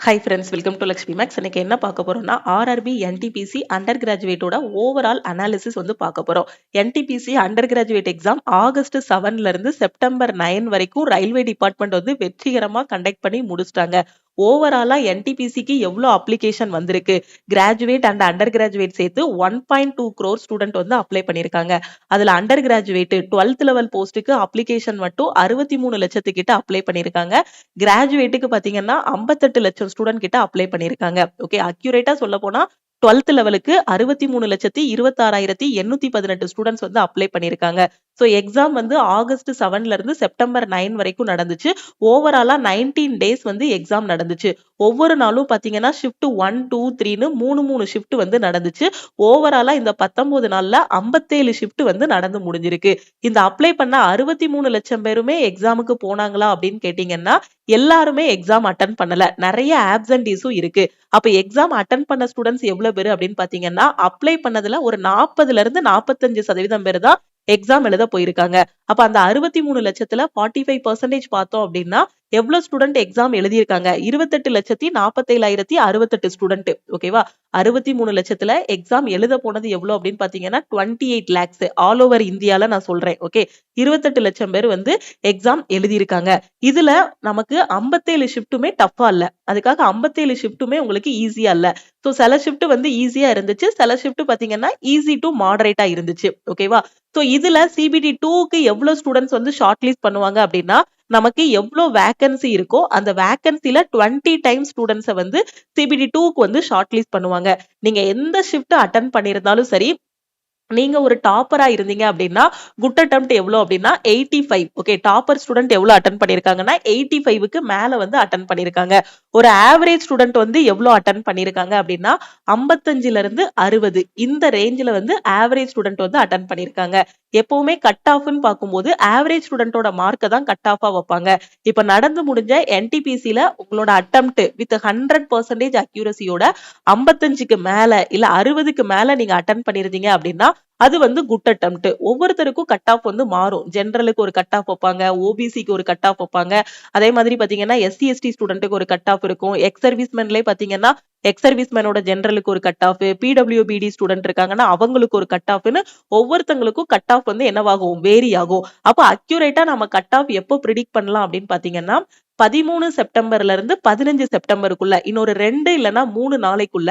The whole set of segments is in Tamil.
High friends, welcome to Lakshmi maths. இன்னைக்கு என்ன பார்க்க போறோம்னா ஆர்ஆர்பி என்டிபிசி அண்டர் கிராஜுவேட்டோட ஓவரால் அனாலிசிஸ் வந்து பார்க்க போறோம். NTPC under graduate exam August 7ல இருந்து செப்டம்பர் 9 வரைக்கும் ரயில்வே டிபார்ட்மெண்ட் வந்து வெற்றிகரமா கண்டக்ட் பண்ணி முடிச்சிட்டாங்க. ஓவராலா என்டிபிசிக்கு எவ்வளோ அப்ளிகேஷன் வந்திருக்கு, கிராஜுவேட் அண்ட் அண்டர் கிராஜுவேட் சேர்த்து 1.2 crore ஸ்டூடெண்ட் வந்து அப்ளை பண்ணியிருக்காங்க. அதுல அண்டர் கிராஜுவேட் 12th லெவல் போஸ்ட்டுக்கு அப்ளிகேஷன் மட்டும் 63 லட்சத்துக்கிட்ட அப்ளை பண்ணியிருக்காங்க. கிராஜுவேட்டுக்கு பாத்தீங்கன்னா 58 லட்சம் ஸ்டூடெண்ட் கிட்ட அப்ளை பண்ணிருக்காங்க. ஓகே, அக்யூரேட்டா சொல்ல போனா 12th லெவலுக்கு 63,26,818 ஸ்டூடெண்ட்ஸ் வந்து அப்ளை பண்ணிருக்காங்க. ஸோ எக்ஸாம் வந்து ஆகஸ்ட் 7ல இருந்து செப்டம்பர் 9 வரைக்கும் நடந்துச்சு. ஓவராலா 19 டேஸ் வந்து எக்ஸாம் நடந்துச்சு. ஒவ்வொரு நாளும் பாத்தீங்கன்னா ஷிஃப்ட் 1, 2, 3ன்னு மூணு ஷிஃப்ட் வந்து நடந்துச்சு. ஓவராலா இந்த 19 நாள்ல 57 ஷிஃப்ட் வந்து நடந்து முடிஞ்சிருக்கு. இந்த அப்ளை பண்ண 63 லட்சம் பேருமே எக்ஸாமுக்கு போனாங்களா அப்படின்னு கேட்டீங்கன்னா எல்லாருமே எக்ஸாம் அட்டன் பண்ணல. நிறைய ஆப்சன்டீஸும் இருக்கு. அப்ப எக்ஸாம் அட்டன் பண்ண ஸ்டூடெண்ட்ஸ் எவ்வளவு பேர் அப்படின்னு பாத்தீங்கன்னா அப்ளை பண்ணதுல ஒரு 40ல இருந்து 45% பேர் தான் எக்ஸாம் எழுத போயிருக்காங்க. அப்ப அந்த 63 லட்சத்துல 45% பார்த்தோம் அப்படின்னா எவ்வளவு ஸ்டூடெண்ட் எக்ஸாம் எழுதியிருக்காங்க? 28,47,068 ஸ்டூடெண்ட். ஓகேவா? 63 லட்சத்துல எக்ஸாம் எழுத போனது எவ்வளவு அப்படின்னு பாத்தீங்கன்னா 28 lakhs ஆல் ஓவர் இந்தியால நான் சொல்றேன். ஓகே, 28 லட்சம் பேர் வந்து எக்ஸாம் எழுதியிருக்காங்க. இதுல நமக்கு 57 ஷிஃப்ட்டுமே டஃபா இல்ல. அதுக்காக 57 ஷிஃப்ட்டுமே உங்களுக்கு ஈஸியா இல்ல. சோ சில ஷிஃப்ட் வந்து ஈஸியா இருந்துச்சு, சில ஷிஃப்ட் பாத்தீங்கன்னா ஈஸி டு மாடரேட்டா இருந்துச்சு. ஓகேவா? சோ இதுல சிபிடி 2க்கு எவ்வளவு ஸ்டூடெண்ட்ஸ் வந்து ஷார்ட் லிஸ்ட் பண்ணுவாங்க அப்படின்னா நமக்கு எவ்வளவு வேகன்சி இருக்கோ அந்த வேகன்சில 20 டைம்ஸ் ஸ்டூடெண்ட்ஸை வந்து சிபிடி 2க்கு வந்து ஷார்ட் லிஸ்ட் பண்ணுவாங்க. நீங்க எந்த ஷிஃப்ட் அட்டன் பண்ணியிருந்தாலும் சரி, நீங்க ஒரு டாப்பரா இருந்தீங்க அப்படின்னா குட் அட்டெம்ப்ட் எவ்வளவு அப்படின்னா 85. ஓகே, டாப்பர் ஸ்டூடெண்ட் எவ்வளவு அட்டன் பண்ணிருக்காங்கன்னா 85க்கு மேல வந்து அட்டன் பண்ணிருக்காங்க. ஒரு ஆவரேஜ் ஸ்டூடெண்ட் வந்து எவ்வளவு அட்டன் பண்ணிருக்காங்க அப்படின்னா 55ல இருந்து 60 இந்த ரேஞ்சில வந்து ஆவரேஜ் ஸ்டூடெண்ட் வந்து அட்டன் பண்ணிருக்காங்க. எப்பவுமே கட் ஆஃப்னு பார்க்கும்போது ஆவரேஜ் ஸ்டூடெண்டோட மார்க்கை தான் கட் ஆஃபா வைப்பாங்க. இப்ப நடந்து முடிஞ்ச என்டிபிசில உங்களோட அட்டெம்ப்ட் வித் 100% அக்யூரசியோட 55க்கு மேல இல்ல 60க்கு மேல நீங்க அட்டன் பண்ணிருந்தீங்க அப்படின்னா அது வந்து குட் அட்டெம்ப்ட். ஒவ்வொருத்தருக்கும் கட் ஆஃப் வந்து மாறும். ஜெனரலுக்கு ஒரு கட் ஆஃப் வைப்பாங்க, ஓபிசிக்கு ஒரு கட் ஆஃப் வைப்பாங்க. அதே மாதிரி பாத்தீங்கன்னா எஸ்சி எஸ்டி ஸ்டூடெண்ட்டுக்கு ஒரு கட் ஆஃப் இருக்கும். எக்ஸ் சர்வீஸ்மேன்லயே பாத்தீங்கன்னா எக்ஸ் சர்வீஸ்மேனோட ஜெனரலுக்கு ஒரு கட் ஆஃப், பிடபிள்யூபிடி ஸ்டூடெண்ட் இருக்காங்கன்னா அவங்களுக்கு ஒரு கட் ஆஃப்னு ஒவ்வொருத்தங்களுக்கும் கட் ஆஃப் வந்து என்னவாகும், வேரி ஆகும். அப்போ அக்யூரேட்டா நம்ம கட் ஆஃப் எப்போ ப்ரிடிக்ட் பண்ணலாம் அப்படின்னு பாத்தீங்கன்னா 13 செப்டம்பர்ல இருந்து 15 செப்டம்பருக்குள்ள இன்னொரு 2 இல்லைன்னா 3 நாளைக்குள்ள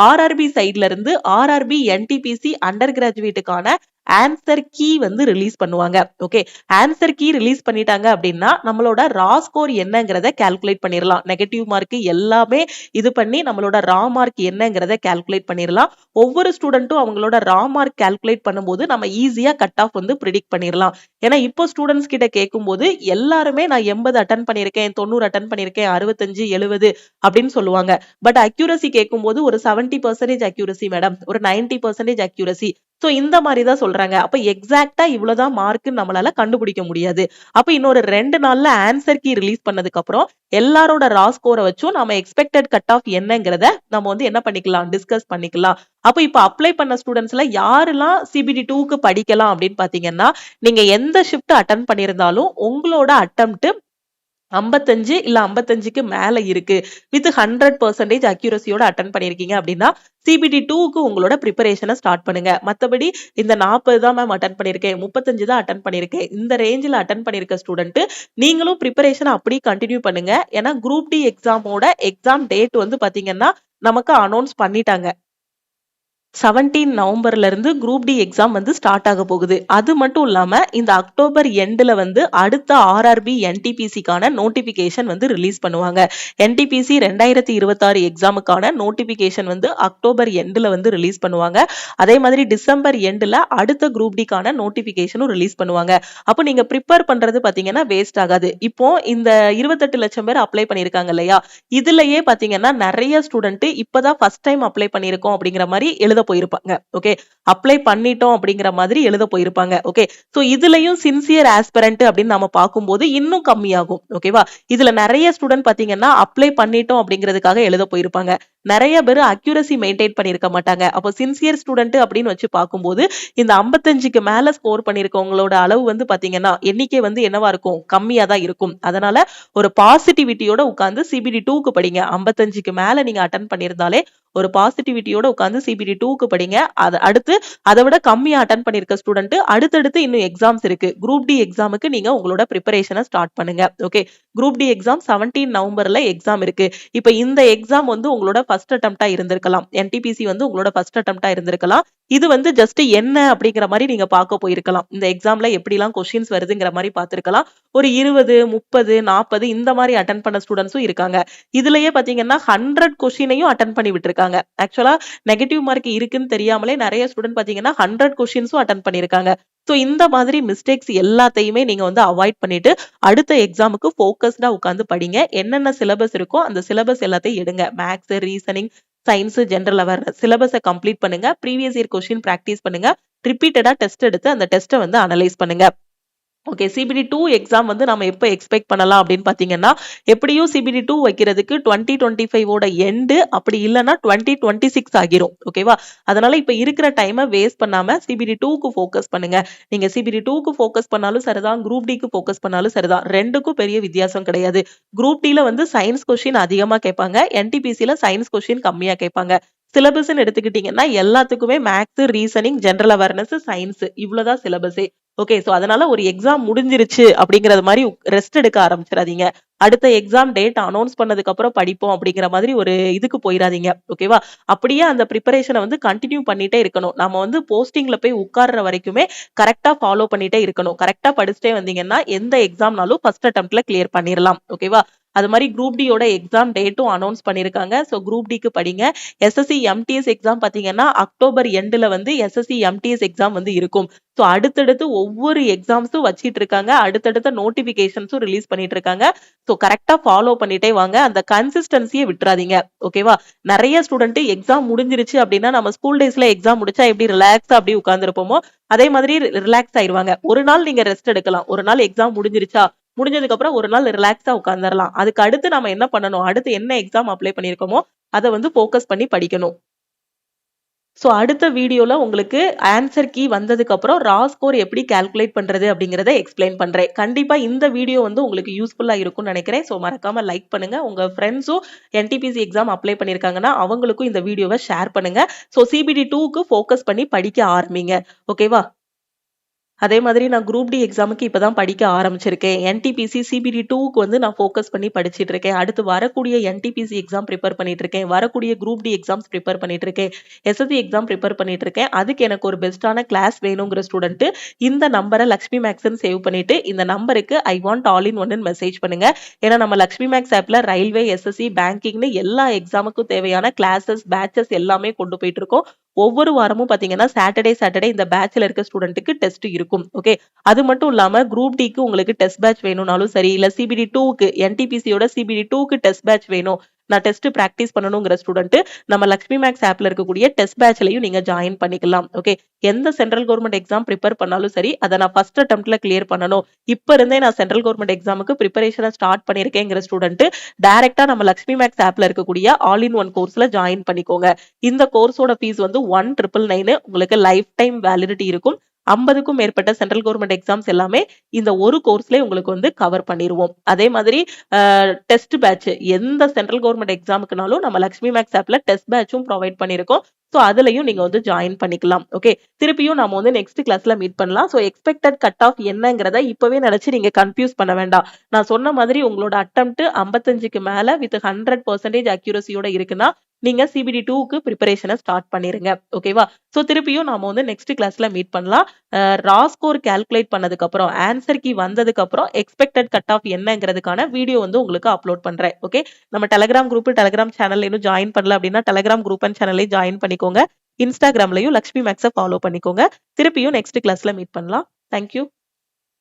ஆர்ஆர்பி சைட்ல இருந்து ஆர்ஆர்பி என்டிபிசி அண்டர் கிராஜுவேட்டுக்கான ஆன்சர் கீ வந்து ரிலீஸ் பண்ணுவாங்க. ஓகே, ஆன்சர் கீ ரிலீஸ் பண்ணிட்டாங்க அப்படின்னா நம்மளோட ரா ஸ்கோர் என்னங்கிறத கால்குலேட் பண்ணிடலாம். நெகட்டிவ் மார்க் எல்லாமே இது பண்ணி நம்மளோட ரா மார்க் என்னங்கிறத கால்குலேட் பண்ணிடலாம். ஒவ்வொரு ஸ்டூடெண்ட்டும் அவங்களோட ரா மார்க் கால்குலேட் பண்ணும்போது நம்ம ஈஸியா கட் ஆஃப் வந்து ப்ரிடிக்ட் பண்ணிடலாம். ஏன்னா இப்போ ஸ்டூடெண்ட்ஸ் கிட்ட கேட்கும்போது எல்லாருமே நான் 80 அட்டன் பண்ணிருக்கேன், 90 அட்டன் பண்ணிருக்கேன், 65, 70 அப்படின்னு சொல்லுவாங்க. பட் அக்யூரசி கேட்கும்போது ஒரு 70% அக்யூரசி மேடம், ஒரு 90% அக்யூரசி. சோ இந்த மாதிரி தான் சொல்றாங்க. அப்ப எக்ஸாக்டா இவ்வளவுதான் மார்க் நம்மளால கண்டுபிடிக்க முடியாது. அப்ப இன்னொரு 2 நாள்ல ஆன்சர் கீ ரிலீஸ் பண்ணதுக்கு அப்புறம் எல்லாரோட ரா ஸ்கோரை வச்சும் நம்ம எக்ஸ்பெக்டட் கட் ஆஃப் என்னங்கிறத நம்ம வந்து என்ன பண்ணிக்கலாம், டிஸ்கஸ் பண்ணிக்கலாம். அப்ப இப்ப அப்ளை பண்ண ஸ்டூடெண்ட்ஸ்ல யாரெல்லாம் சிபிடி 2க்கு படிக்கலாம் அப்படின்னு பாத்தீங்கன்னா நீங்க எந்த ஷிஃப்ட் அட்டன் பண்ணியிருந்தாலும் உங்களோட அட்டெம்ப்ட் 55 இல்ல 55க்கு மேல இருக்கு வித் 100% அக்யூரசியோட அட்டன் பண்ணிருக்கீங்க அப்படின்னா சிபிடி 2க்கு உங்களோட ப்ரிப்பரேஷனை ஸ்டார்ட் பண்ணுங்க. மத்தபடி இந்த 40 தான் மேம் அட்டன் பண்ணிருக்கேன், 35 தான் அட்டன் பண்ணிருக்கேன், இந்த ரேஞ்சில் அட்டன் பண்ணிருக்க ஸ்டூடெண்ட் நீங்களும் ப்ரிப்பரேஷன் அப்படி கண்டினியூ பண்ணுங்க. ஏன்னா குரூப் டி எக்ஸாமோட எக்ஸாம் டேட் வந்து பாத்தீங்கன்னா நமக்கு அனௌன்ஸ் பண்ணிட்டாங்க. 17 நவம்பர்ல இருந்து குரூப் டி எக்ஸாம் வந்து ஸ்டார்ட் ஆக போகுது. அது மட்டும் இல்லாம இந்த அக்டோபர் எண்ட்ல வந்து அடுத்த ஆர்ஆர்பி என்டிபிசிக்கான நோட்டிபிகேஷன் வந்து ரிலீஸ் பண்ணுவாங்க. என்டிபிசி 2026 எக்ஸாமுக்கான நோட்டிபிகேஷன் வந்து அக்டோபர் எண்ட்ல வந்து ரிலீஸ் பண்ணுவாங்க. அதே மாதிரி டிசம்பர் எண்ட்ல அடுத்த குரூப் டிக்கான நோட்டிபிகேஷனும் ரிலீஸ் பண்ணுவாங்க. அப்போ நீங்க ப்ரிப்பேர் பண்றது பாத்தீங்கன்னா வேஸ்ட் ஆகாது. இப்போ இந்த 28 லட்சம் பேர் அப்ளை பண்ணிருக்காங்க இல்லையா, இதுலயே பாத்தீங்கன்னா நிறைய ஸ்டூடெண்ட் இப்பதான் ஃபர்ஸ்ட் டைம் அப்ளை பண்ணிருக்கோம் அப்படிங்கிற மாதிரி எழுத போயிருப்பாங்க. ஓகே, அப்ளை பண்ணிட்டோம் அப்படிங்கிற மாதிரி எழுத போயிருப்பாங்க. ஓகே, சோ இதுலயும் சின்சியர் ஆஸ்பிரண்ட் அப்படின்னு நம்ம பார்க்கும்போது இன்னும் கம்மியாகும். ஓகேவா? இதுல நிறைய ஸ்டூடெண்ட் பாத்தீங்கன்னா அப்ளை பண்ணிட்டோம் அப்படிங்கிறதுக்காக எழுத போயிருப்பாங்க. நிறைய பேர் அக்யூரசி மெயின்டைன் பண்ணிருக்க மாட்டாங்க. அப்போ சின்சியர் ஸ்டூடெண்ட் அப்படின்னு வச்சு பார்க்கும்போது இந்த 55க்கு மேல ஸ்கோர் பண்ணிருக்கவங்களோட அளவு வந்து பாத்தீங்கன்னா எண்ணிக்கை வந்து என்னவா இருக்கும், கம்மியா தான் இருக்கும். அதனால ஒரு பாசிட்டிவிட்டியோட உட்கார்ந்து சிபிடி 2க்கு படிங்க. 55க்கு மேல நீங்க அட்டன் பண்ணிருந்தாலே ஒரு பாசிட்டிவிட்டியோட உட்கார்ந்து சிபிடி 2க்கு படிங்க. அடுத்து அதை விட கம்மியா அட்டன் பண்ணிருக்க ஸ்டூடெண்ட் அடுத்தடுத்து இன்னும் எக்ஸாம்ஸ் இருக்கு. குரூப் டி எக்ஸாமுக்கு நீங்க உங்களோட ப்ரிப்பரேஷனை ஸ்டார்ட் பண்ணுங்க. ஓகே, குரூப் டி எக்ஸாம் 17 நவம்பர்ல எக்ஸாம் இருக்கு. இப்ப இந்த எக்ஸாம் வந்து உங்களோட ஃபர்ஸ்ட் அட்டெம்ப்டா இருந்திருக்கலாம். என்டிபிசி வந்து உங்களோட ஃபர்ஸ்ட் அட்டெம்ப்டா இருந்திருக்கலாம். இது வந்து ஜஸ்ட் என்ன அப்படிங்கிற மாதிரி நீங்க பார்க்க போயிருக்கலாம். இந்த எக்ஸாம்ல எப்படிலாம் கொஸ்டின்ஸ் வருதுங்கிற மாதிரி பார்த்திருக்கலாம். ஒரு 20, 30, 40 இந்த மாதிரி அட்டன் பண்ண ஸ்டூடெண்ட்ஸும் இருக்காங்க. இதுலயே பாத்தீங்கன்னா 100 கொஸ்டினையும் அட்டன் பண்ணி விட்டுருக்காங்க. ஆக்சுவலா நெகட்டிவ் மார்க் இருக்குன்னு தெரியாமலே நிறைய ஸ்டூடெண்ட் பாத்தீங்கன்னா 100 கொஸ்டின்ஸும் அட்டன் பண்ணிருக்காங்க. சோ இந்த மாதிரி மிஸ்டேக்ஸ் எல்லாத்தையுமே நீங்க வந்து அவாய்ட் பண்ணிட்டு அடுத்த எக்ஸாமுக்கு போக்கஸ்டா உட்கார்ந்து படிங்க. என்னென்ன சிலபஸ் இருக்கோ அந்த சிலபஸ் எல்லாத்தையும் எடுங்க. Maths, reasoning, science, general awareness சிலபஸை கம்ப்ளீட் பண்ணுங்க. ப்ரீவியஸ் இயர் கொஸ்டின் பிராக்டிஸ் பண்ணுங்க. ரிப்பீட்டடா டெஸ்ட் எடுத்து அந்த டெஸ்ட்டை வந்து அனலைஸ் பண்ணுங்க. ஓகே, சிபிடி 2 எக்ஸாம் வந்து நம்ம எப்போ எக்ஸ்பெக்ட் பண்ணலாம் அப்படின்னு பாத்தீங்கன்னா, எப்படியும் சிபிடி 2 வைக்கிறதுக்கு 2025 எண்டு, அப்படி இல்லைன்னா 2026 ஆகிரும். ஓகேவா, அதனால இப்ப இருக்கிற டைமை வேஸ்ட் பண்ணாம சிபிடி 2க்கு ஃபோக்கஸ் பண்ணுங்க. நீங்க சிபிடி 2க்கு ஃபோக்கஸ் பண்ணாலும் சரிதான், குரூப் டிக்கு ஃபோக்கஸ் பண்ணாலும் சரிதான், ரெண்டுக்கும் பெரிய வித்தியாசம் கிடையாது. குரூப் டில வந்து சயின்ஸ் கொஸ்டின் அதிகமா கேட்பாங்க, என்டிபிசில சயின்ஸ் கொஸ்டின் கம்மியா கேட்பாங்க. சிலபஸ் எடுத்துக்கிட்டீங்கன்னா எல்லாத்துக்குமே maths, reasoning, general awareness, science இவ்வளவுதான் சிலபஸே. ஓகே, சோ அதனால ஒரு எக்ஸாம் முடிஞ்சிருச்சு அப்படிங்கறது மாதிரி ரெஸ்ட் எடுக்க ஆரம்பிச்சிடாதீங்க. அடுத்த எக்ஸாம் டேட் அனௌன்ஸ் பண்ணதுக்கு அப்புறம் படிப்போம் அப்படிங்கிற மாதிரி ஒரு இதுக்கு போயிடாதீங்க. ஓகேவா, அப்படியே அந்த ப்ரிப்பரேஷனை வந்து கண்டினியூ பண்ணிட்டே இருக்கணும். நம்ம வந்து போஸ்டிங்ல போய் உட்கார்ற வரைக்குமே கரெக்டா ஃபாலோ பண்ணிட்டே இருக்கணும். கரெக்டா படிச்சுட்டே வந்தீங்கன்னா எந்த எக்ஸாம்னாலும் ஃபர்ஸ்ட் அட்டெம்ப்ட்ல கிளியர் பண்ணிடலாம். ஓகேவா, அது மாதிரி குரூப் டியோட எக்ஸாம் டேட்டும் அனௌன்ஸ் பண்ணிருக்காங்க. சோ குரூப் டிக்கு படிங்க. எஸ்எஸ்சி எம்டிஎஸ் எக்ஸாம் பாத்தீங்கன்னா அக்டோபர் எண்டுல வந்து எஸ்எஸ்சி எம்டிஎஸ் எக்ஸாம் வந்து இருக்கும். சோ அடுத்தடுத்து ஒவ்வொரு எக்ஸாம்ஸும் வச்சிட்டு இருக்காங்க. அடுத்தடுத்த நோட்டிபிகேஷன்ஸும் ரிலீஸ் பண்ணிட்டு இருக்காங்க. சோ கரெக்டா ஃபாலோ பண்ணிட்டே வாங்க. அந்த கன்சிஸ்டன்சியை விட்டுறாதீங்க. ஓகேவா, நிறைய ஸ்டூடெண்ட் எக்ஸாம் முடிஞ்சிருச்சு அப்படின்னா நம்ம ஸ்கூல் டேஸ்ல எக்ஸாம் முடிச்சா எப்படி ரிலாக்ஸா அப்படி உட்கார்ந்து இருப்போமோ அதே மாதிரி ரிலாக்ஸ் ஆயிருவாங்க. ஒரு நாள் நீங்க ரெஸ்ட் எடுக்கலாம். ஒரு நாள் எக்ஸாம் முடிஞ்சிருச்சா, முடிஞ்சதுக்கு அப்புறம் ஒரு நாள் ரிலாக்ஸா உட்கார்ந்துடலாம். அதுக்கு அடுத்து நம்ம என்ன பண்ணணும், அடுத்து என்ன எக்ஸாம் அப்ளை பண்ணிருக்கோமோ அதை வந்து போக்கஸ் பண்ணி படிக்கணும். சோ அடுத்த வீடியோல உங்களுக்கு ஆன்சர் கீ வந்ததுக்கு அப்புறம் ரா ஸ்கோர் எப்படி கால்குலேட் பண்றது அப்படிங்கறத எக்ஸ்பிளைன் பண்றேன். கண்டிப்பா இந்த வீடியோ வந்து உங்களுக்கு யூஸ்ஃபுல்லா இருக்கும்னு நினைக்கிறேன். சோ மறக்காம லைக் பண்ணுங்க. உங்க ஃப்ரெண்ட்ஸும் என்டிபிசி எக்ஸாம் அப்ளை பண்ணிருக்காங்கன்னா அவங்களுக்கும் இந்த வீடியோவை ஷேர் பண்ணுங்க. சோ சிபிடி 2க்கு ஃபோக்கஸ் பண்ணி படிக்க ஆரம்பிங்க. ஓகேவா, அதே மாதிரி நான் குரூப் டி எக்ஸாமுக்கு இப்பதான் படிக்க ஆரம்பிச்சிருக்கேன். என்டிபிசி சிபிடி 2க்கு வந்து நான் ஃபோக்கஸ் பண்ணி படிச்சிட்டு இருக்கேன். அடுத்து வரக்கூடிய என்டிபிசி எக்ஸாம் ப்ரிப்பேர் பண்ணிட்டு இருக்கேன். வரக்கூடிய குரூப் டி எக்ஸாம்ஸ் ப்ரிப்பேர் பண்ணிட்டு இருக்கேன். எஸ்எஸ்சி எக்ஸாம் ப்ரிப்பேர் பண்ணிட்டு இருக்கேன். அதுக்கு எனக்கு ஒரு பெஸ்டான கிளாஸ் வேணுங்கிற ஸ்டூடெண்ட் இந்த நம்பரை லக்ஷ்மி மேக்ஸ்ன்னு சேவ் பண்ணிட்டு இந்த நம்பருக்கு ஐ வாண்ட் ஆல் இன் ஒன்னு மெசேஜ் பண்ணுங்க. ஏன்னா நம்ம லக்ஷ்மி மேக்ஸ் ஆப்ல ரயில்வே, எஸ்எஸ்சி, பேங்கிங்னு எல்லா எக்ஸாமுக்கும் தேவையான கிளாஸஸ், பேட்சஸ் எல்லாமே கொண்டு போயிட்டு இருக்கோம். ஒவ்வொரு வாரமும் பாத்தீங்கன்னா சாட்டர்டே இந்த பேட்ச்ல இருக்க ஸ்டூடெண்ட்டுக்கு டெஸ்ட் இருக்கும். ஓகே, அது மட்டும் இல்லாம குரூப் டிக்கு உங்களுக்கு டெஸ்ட் பேட்ச் வேணும்னாலும் சரி, இல்ல சிபிடி 2க்கு என்டிபிசியோட சிபிடி 2க்கு டெஸ்ட் பேட்ச் வேணும், நான் டெஸ்ட் பிராக்டிஸ் பண்ணணுங்கிற ஸ்டூடெண்ட் நம்ம லக்ஷ்மி மேக்ஸ் ஆப்ல இருக்கக்கூடிய டெஸ்ட் பேட்ச்லயும் நீங்க ஜாயின் பண்ணிக்கலாம். ஓகே, எந்த சென்ட்ரல் கவர்மெண்ட் எக்ஸாம் ப்ரிப்பேர் பண்ணாலும் சரி அதை நான் ஃபர்ஸ்ட் அட்டெம்ப்ட்ல கிளியர் பண்ணணும், இப்ப இருந்தே நான் சென்ட்ரல் கவர்மெண்ட் எக்ஸாமுக்கு ப்ரிப்பரேஷனை ஸ்டார்ட் பண்ணிருக்கேங்கிற ஸ்டூடெண்ட் டைரக்டா நம்ம லக்ஷ்மி மேக்ஸ் ஆப்ல இருக்கக்கூடிய ஆல் இன் ஒன் கோர்ஸ்ல ஜாயின் பண்ணிக்கோங்க. இந்த கோர்ஸோட ஃபீஸ் வந்து 1999. உங்களுக்கு லைஃப் டைம் வேலிடிட்டி இருக்கும். 50க்கும் மேற்பட்ட சென்ட்ரல் கவர்மெண்ட் எக்ஸாம்ஸ் எல்லாமே இந்த ஒரு கோர்ஸ்ல உங்களுக்கு வந்து கவர் பண்ணிடுவோம். அதே மாதிரி டெஸ்ட் பேட்ச் எந்த சென்ட்ரல் கவர்மெண்ட் எக்ஸாமுக்குனாலும் நம்ம லக்ஷ்மி மேக்ஸ் ஆப்ல டெஸ்ட் பேட்சும் ப்ரொவைட் பண்ணிருக்கோம். சோ அதுலயும் நீங்க வந்து ஜாயின் பண்ணிக்கலாம். ஓகே, திருப்பியும் நாம வந்து நெக்ஸ்ட் கிளாஸ்ல மீட் பண்ணலாம். சோ எக்ஸ்பெக்டட் கட் ஆஃப் என்னங்கிறத இப்பவே நினைச்சு நீங்க கன்ஃபியூஸ் பண்ண வேண்டாம். நான் சொன்ன மாதிரி உங்களோட அட்டெம்ப்ட் 55க்கு மேல வித் 100% அக்யூரசியோட இருக்குன்னா நீங்க சிபிடி 2க்கு ப்ரிப்பரேஷனை ஸ்டார்ட் பண்ணிருங்க. ஓகேவா, சோ திருப்பியும் நாம வந்து நெக்ஸ்ட் கிளாஸ்ல மீட் பண்ணலாம். ரா ஸ்கோர் கால்குலேட் பண்ணதுக்கு அப்புறம் ஆன்சர் கீ வந்ததுக்கு அப்புறம் எக்ஸ்பெக்டட் கட் ஆஃப் என்னங்கிறதுக்கான வீடியோ வந்து உங்களுக்கு அப்லோட் பண்றேன். ஓகே, நம்ம டெலிகிராம் குரூப், டெலிகிராம் சேனல் இன்னும் ஜாயின் பண்ணல அப்படின்னா டெலிகிராம் குரூப் அண்ட் சேனல்லையும் ஜாயின் பண்ணிக்கோங்க. இன்ஸ்டாகிராம்லயும் லக்ஷ்மி மேக்ஸை ஃபாலோ பண்ணிக்கோங்க. திருப்பியும் நெக்ஸ்ட் கிளாஸ்ல மீட் பண்ணலாம். தேங்க்யூ.